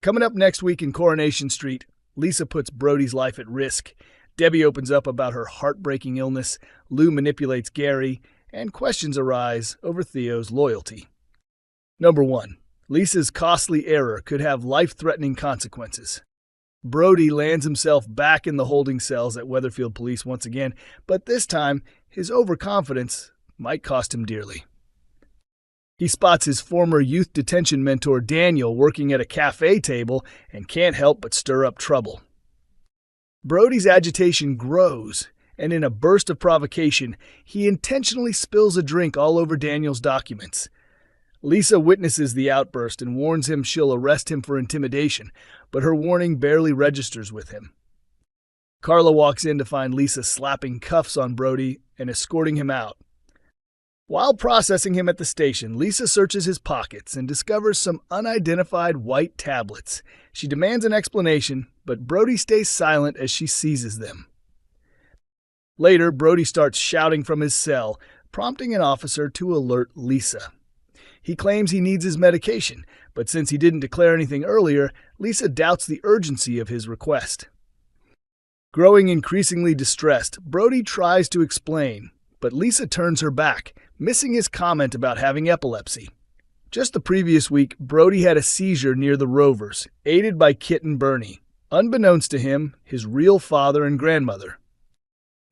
Coming up next week in Coronation Street, Lisa puts Brody's life at risk. Debbie opens up about her heartbreaking illness, Lou manipulates Gary, and questions arise over Theo's loyalty. Number 1. Lisa's costly error could have life-threatening consequences. Brody lands himself back in the holding cells at Weatherfield Police once again, but this time, his overconfidence might cost him dearly. He spots his former youth detention mentor Daniel working at a cafe table and can't help but stir up trouble. Brody's agitation grows, and in a burst of provocation, he intentionally spills a drink all over Daniel's documents. Lisa witnesses the outburst and warns him she'll arrest him for intimidation, but her warning barely registers with him. Carla walks in to find Lisa slapping cuffs on Brody and escorting him out. While processing him at the station, Lisa searches his pockets and discovers some unidentified white tablets. She demands an explanation, but Brody stays silent as she seizes them. Later, Brody starts shouting from his cell, prompting an officer to alert Lisa. He claims he needs his medication, but since he didn't declare anything earlier, Lisa doubts the urgency of his request. Growing increasingly distressed, Brody tries to explain, but Lisa turns her back, missing his comment about having epilepsy. Just the previous week, Brody had a seizure near the Rovers, aided by Kit and Bernie, unbeknownst to him, his real father and grandmother.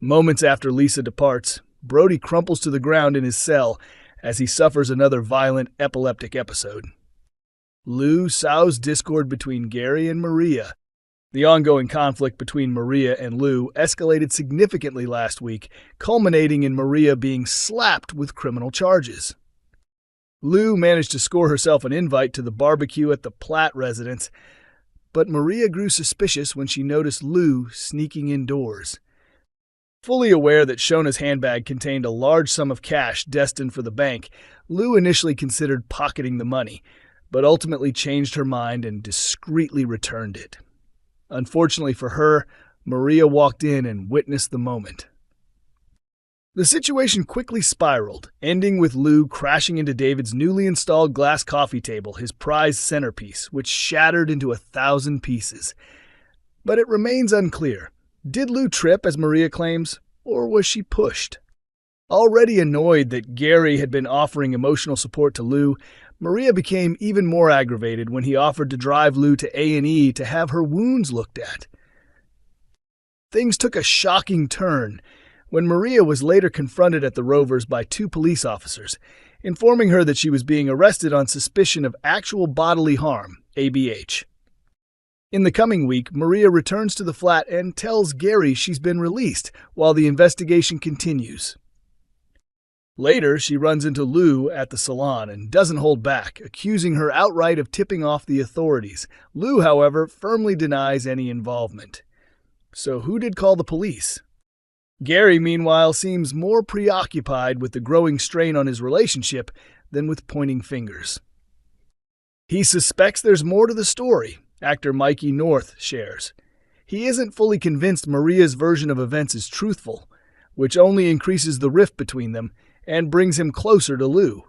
Moments after Lisa departs, Brody crumples to the ground in his cell as he suffers another violent epileptic episode. Lou sows discord between Gary and Maria. The ongoing conflict between Maria and Lou escalated significantly last week, culminating in Maria being slapped with criminal charges. Lou managed to score herself an invite to the barbecue at the Platt residence, but Maria grew suspicious when she noticed Lou sneaking indoors. Fully aware that Shona's handbag contained a large sum of cash destined for the bank, Lou initially considered pocketing the money, but ultimately changed her mind and discreetly returned it. Unfortunately for her, Maria walked in and witnessed the moment. The situation quickly spiraled, ending with Lou crashing into David's newly installed glass coffee table, his prized centerpiece, which shattered into 1,000 pieces. But it remains unclear. Did Lou trip, as Maria claims, or was she pushed? Already annoyed that Gary had been offering emotional support to Lou, Maria became even more aggravated when he offered to drive Lou to A&E to have her wounds looked at. Things took a shocking turn when Maria was later confronted at the Rovers by 2 police officers, informing her that she was being arrested on suspicion of actual bodily harm, ABH. In the coming week, Maria returns to the flat and tells Gary she's been released while the investigation continues. Later, she runs into Lou at the salon and doesn't hold back, accusing her outright of tipping off the authorities. Lou, however, firmly denies any involvement. So who did call the police? Gary, meanwhile, seems more preoccupied with the growing strain on his relationship than with pointing fingers. He suspects there's more to the story, actor Mikey North shares. He isn't fully convinced Maria's version of events is truthful, which only increases the rift between them and brings him closer to Lou.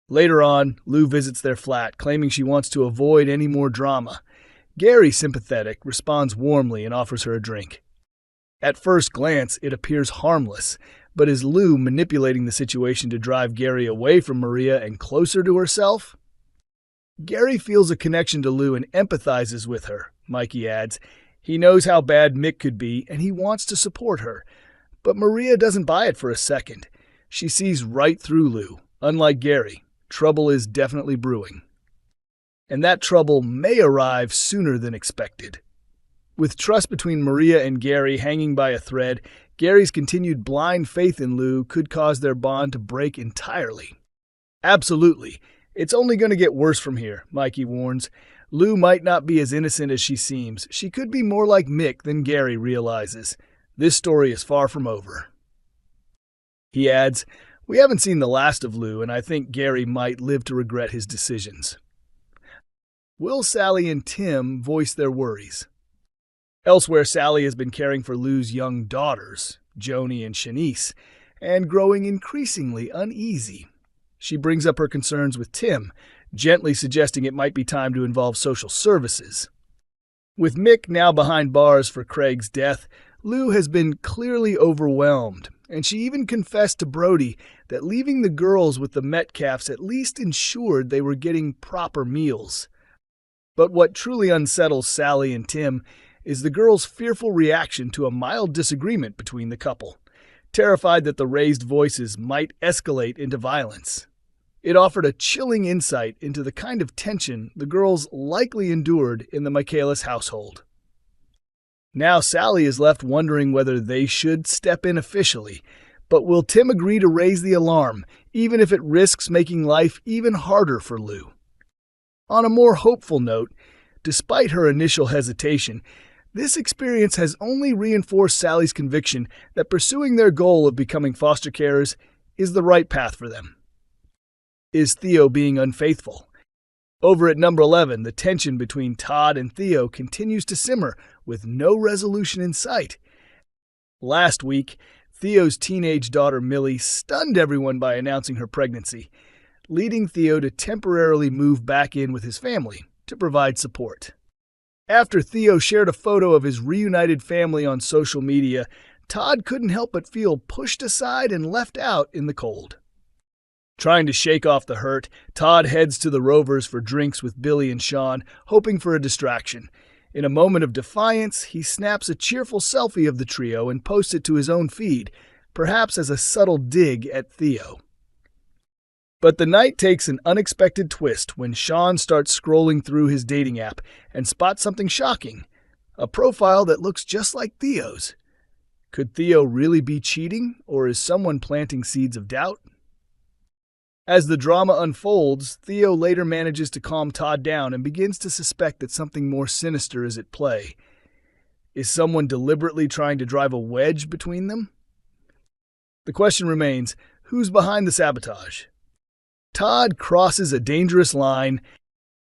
Later on, Lou visits their flat, claiming she wants to avoid any more drama. Gary, sympathetic, responds warmly and offers her a drink. At first glance, it appears harmless, but is Lou manipulating the situation to drive Gary away from Maria and closer to herself? Gary feels a connection to Lou and empathizes with her, Mikey adds. He knows how bad Mick could be, and he wants to support her. But Maria doesn't buy it for a second. She sees right through Lou. Unlike Gary, trouble is definitely brewing. And that trouble may arrive sooner than expected. With trust between Maria and Gary hanging by a thread, Gary's continued blind faith in Lou could cause their bond to break entirely. Absolutely. It's only going to get worse from here, Mikey warns. Lou might not be as innocent as she seems. She could be more like Mick than Gary realizes. This story is far from over. He adds, "We haven't seen the last of Lou, and I think Gary might live to regret his decisions." Will, Sally, and Tim voice their worries. Elsewhere, Sally has been caring for Lou's young daughters, Joni and Shanice, and growing increasingly uneasy. She brings up her concerns with Tim, gently suggesting it might be time to involve social services. With Mick now behind bars for Craig's death, Lou has been clearly overwhelmed, and she even confessed to Brody that leaving the girls with the Metcalfs at least ensured they were getting proper meals. But what truly unsettles Sally and Tim is the girls' fearful reaction to a mild disagreement between the couple, terrified that the raised voices might escalate into violence. It offered a chilling insight into the kind of tension the girls likely endured in the Michaelis household. Now Sally is left wondering whether they should step in officially, but will Tim agree to raise the alarm, even if it risks making life even harder for Lou? On a more hopeful note, despite her initial hesitation, this experience has only reinforced Sally's conviction that pursuing their goal of becoming foster carers is the right path for them. Is Theo being unfaithful? Over at number 11, the tension between Todd and Theo continues to simmer with no resolution in sight. Last week, Theo's teenage daughter Millie stunned everyone by announcing her pregnancy, leading Theo to temporarily move back in with his family to provide support. After Theo shared a photo of his reunited family on social media, Todd couldn't help but feel pushed aside and left out in the cold. Trying to shake off the hurt, Todd heads to the Rovers for drinks with Billy and Sean, hoping for a distraction. In a moment of defiance, he snaps a cheerful selfie of the trio and posts it to his own feed, perhaps as a subtle dig at Theo. But the night takes an unexpected twist when Sean starts scrolling through his dating app and spots something shocking, a profile that looks just like Theo's. Could Theo really be cheating, or is someone planting seeds of doubt? As the drama unfolds, Theo later manages to calm Todd down and begins to suspect that something more sinister is at play. Is someone deliberately trying to drive a wedge between them? The question remains, who's behind the sabotage? Todd crosses a dangerous line.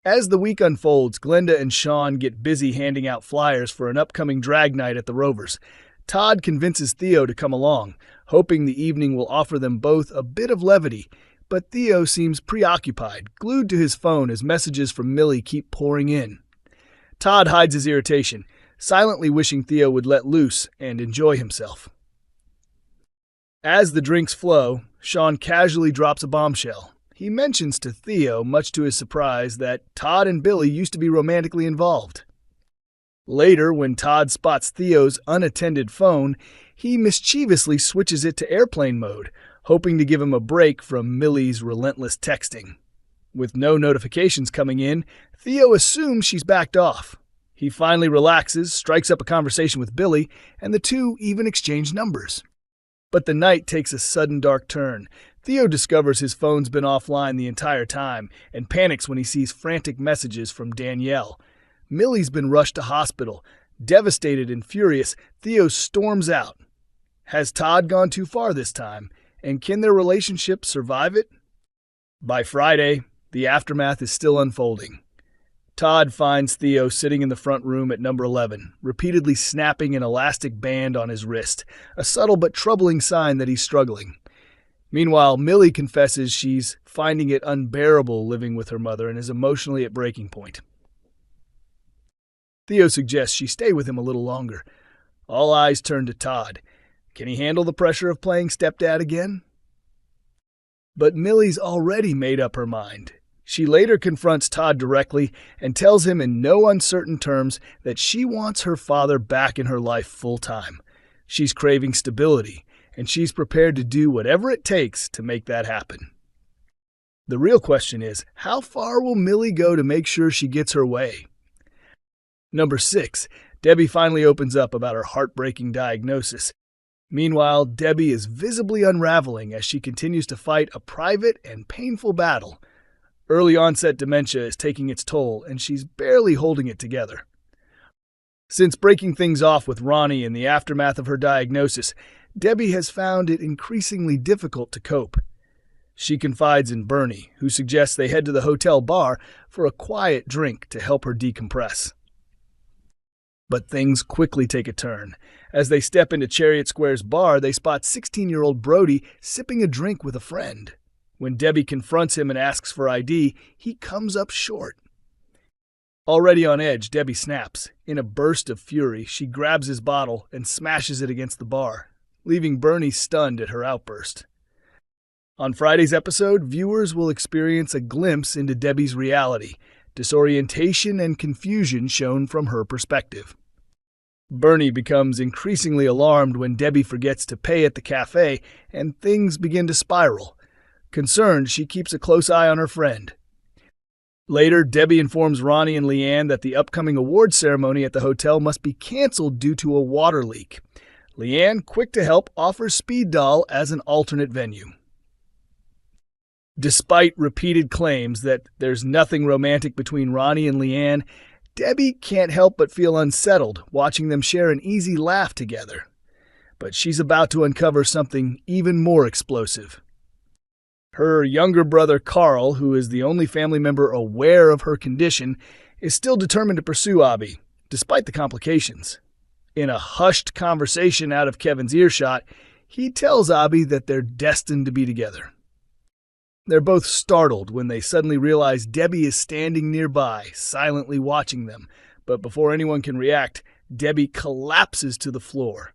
As the week unfolds, Glenda and Sean get busy handing out flyers for an upcoming drag night at the Rovers. Todd convinces Theo to come along, hoping the evening will offer them both a bit of levity. But Theo seems preoccupied, glued to his phone as messages from Millie keep pouring in. Todd hides his irritation, silently wishing Theo would let loose and enjoy himself. As the drinks flow, Sean casually drops a bombshell. He mentions to Theo, much to his surprise, that Todd and Billy used to be romantically involved. Later, when Todd spots Theo's unattended phone, he mischievously switches it to airplane mode, hoping to give him a break from Millie's relentless texting. With no notifications coming in, Theo assumes she's backed off. He finally relaxes, strikes up a conversation with Billy, and the two even exchange numbers. But the night takes a sudden dark turn. Theo discovers his phone's been offline the entire time and panics when he sees frantic messages from Danielle. Millie's been rushed to hospital. Devastated and furious, Theo storms out. Has Todd gone too far this time? And can their relationship survive it? By Friday, the aftermath is still unfolding. Todd finds Theo sitting in the front room at number 11, repeatedly snapping an elastic band on his wrist, a subtle but troubling sign that he's struggling. Meanwhile, Millie confesses she's finding it unbearable living with her mother and is emotionally at breaking point. Theo suggests she stay with him a little longer. All eyes turn to Todd. Can he handle the pressure of playing stepdad again? But Millie's already made up her mind. She later confronts Todd directly and tells him in no uncertain terms that she wants her father back in her life full time. She's craving stability, and she's prepared to do whatever it takes to make that happen. The real question is, how far will Millie go to make sure she gets her way? Number 6, Debbie finally opens up about her heartbreaking diagnosis. Meanwhile, Debbie is visibly unraveling as she continues to fight a private and painful battle. Early onset dementia is taking its toll, and she's barely holding it together. Since breaking things off with Ronnie in the aftermath of her diagnosis, Debbie has found it increasingly difficult to cope. She confides in Bernie, who suggests they head to the hotel bar for a quiet drink to help her decompress. But things quickly take a turn. As they step into Chariot Square's bar, they spot 16-year-old Brody sipping a drink with a friend. When Debbie confronts him and asks for ID, he comes up short. Already on edge, Debbie snaps. In a burst of fury, she grabs his bottle and smashes it against the bar, leaving Bernie stunned at her outburst. On Friday's episode, viewers will experience a glimpse into Debbie's reality, disorientation and confusion shown from her perspective. Bernie becomes increasingly alarmed when Debbie forgets to pay at the cafe and things begin to spiral. Concerned, she keeps a close eye on her friend. Later, Debbie informs Ronnie and Leanne that the upcoming awards ceremony at the hotel must be canceled due to a water leak. Leanne, quick to help, offers Speed Doll as an alternate venue. Despite repeated claims that there's nothing romantic between Ronnie and Leanne, Debbie can't help but feel unsettled watching them share an easy laugh together. But she's about to uncover something even more explosive. Her younger brother Carl, who is the only family member aware of her condition, is still determined to pursue Abby, despite the complications. In a hushed conversation out of Kevin's earshot, he tells Abby that they're destined to be together. They're both startled when they suddenly realize Debbie is standing nearby, silently watching them, but before anyone can react, Debbie collapses to the floor.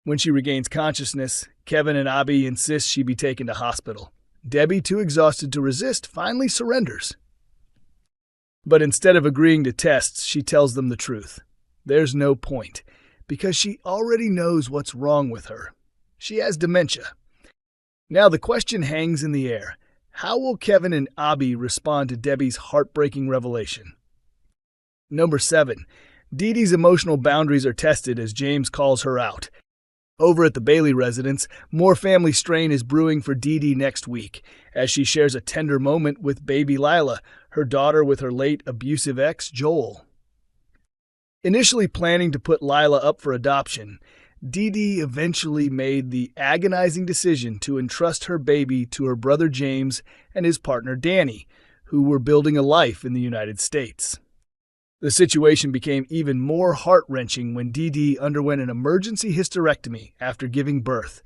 When she regains consciousness, Kevin and Abby insist she be taken to hospital. Debbie, too exhausted to resist, finally surrenders. But instead of agreeing to tests, she tells them the truth. There's no point, because she already knows what's wrong with her. She has dementia. Now the question hangs in the air. How will Kevin and Abby respond to Debbie's heartbreaking revelation? Number 7. Dee Dee's emotional boundaries are tested as James calls her out. Over at the Bailey residence, more family strain is brewing for Dee Dee next week, as she shares a tender moment with baby Lila, her daughter with her late abusive ex, Joel. Initially planning to put Lila up for adoption, Dee Dee eventually made the agonizing decision to entrust her baby to her brother James and his partner Danny, who were building a life in the United States. The situation became even more heart-wrenching when Dee Dee underwent an emergency hysterectomy after giving birth,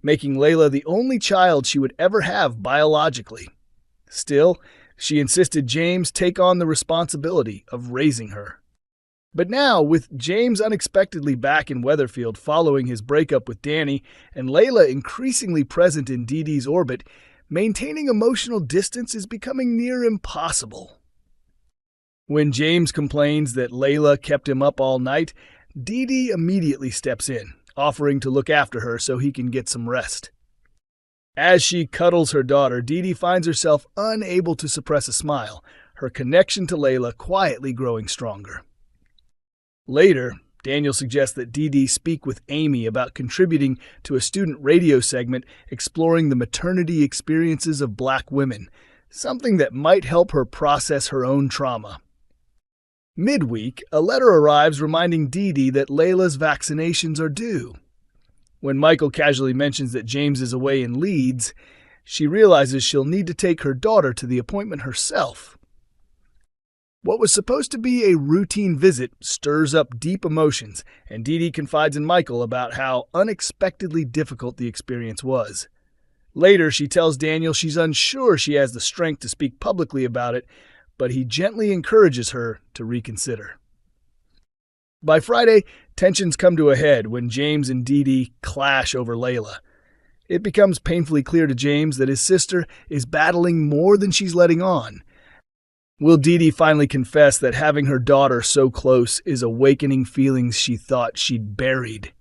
making Layla the only child she would ever have biologically. Still, she insisted James take on the responsibility of raising her. But now, with James unexpectedly back in Weatherfield following his breakup with Danny and Layla increasingly present in Dee Dee's orbit, maintaining emotional distance is becoming near impossible. When James complains that Layla kept him up all night, Dee Dee immediately steps in, offering to look after her so he can get some rest. As she cuddles her daughter, Dee Dee finds herself unable to suppress a smile, her connection to Layla quietly growing stronger. Later, Daniel suggests that Dee Dee speak with Amy about contributing to a student radio segment exploring the maternity experiences of Black women, something that might help her process her own trauma. Midweek, a letter arrives reminding Dee Dee that Layla's vaccinations are due. When Michael casually mentions that James is away in Leeds, she realizes she'll need to take her daughter to the appointment herself. What was supposed to be a routine visit stirs up deep emotions, and Dee Dee confides in Michael about how unexpectedly difficult the experience was. Later, she tells Daniel she's unsure she has the strength to speak publicly about it, but he gently encourages her to reconsider. By Friday, tensions come to a head when James and Dee Dee clash over Layla. It becomes painfully clear to James that his sister is battling more than she's letting on. Will Dee Dee finally confess that having her daughter so close is awakening feelings she thought she'd buried?